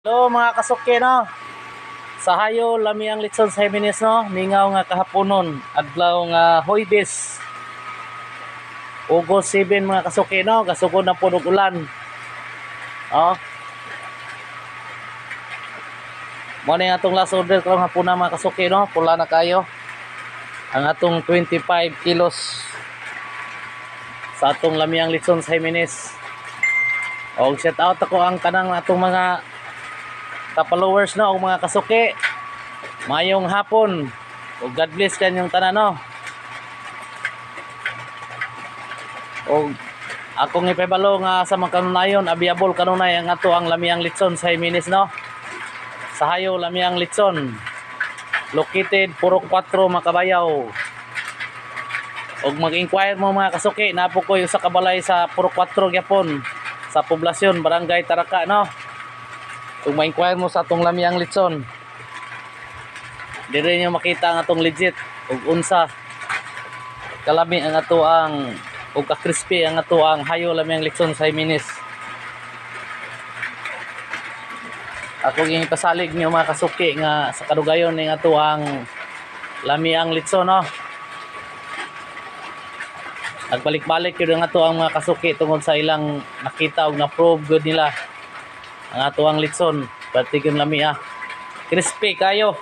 Hello mga kasuki no. Sa hayo lami ang litson sa Jimenez no. Mingaw nga kahaponon adlaw nga Huwebes. August 7 mga kasuki no. Gasugod na punog ulan. Oh. Mo ni atong last order karong hapon na mga kasuki no. Pula na kayo. Ang atong 25 kilos sa atong lami ang litson sa Jimenez. Og shout out ako ang kanang atong mga ka-followers no, o mga kasuki. Mayong hapon. O God bless kanyong tanan no. O akong ipabalo nga sa mga kanunayon, available kanunay ang ato ang lamiang litson sa Jimenez no. Sa hayo lamiang litson. Located Purok 4 Makabayaw. Og mag-inquire mo mga kasuki, napo ko sa kabalay sa Purok 4 gyapon sa poblasyon Barangay Taraka no. Kung ma-inquire mo sa atong lamiang litson, dire nyo makita ang atong legit ug unsa kalami ang ato ang ug ka-crispy ang ato ang hayo lamiang litson sa Jimenez. Ako ging pasalig niyo mga kasuki nga sa kadugayon ning ato ang lamiang litson no. Nagbalik-balik yun ang ato ang mga kasuki tungod sa ilang nakita ug na-prove good nila ang ato ang litson. Pati yung lami crispy kayo.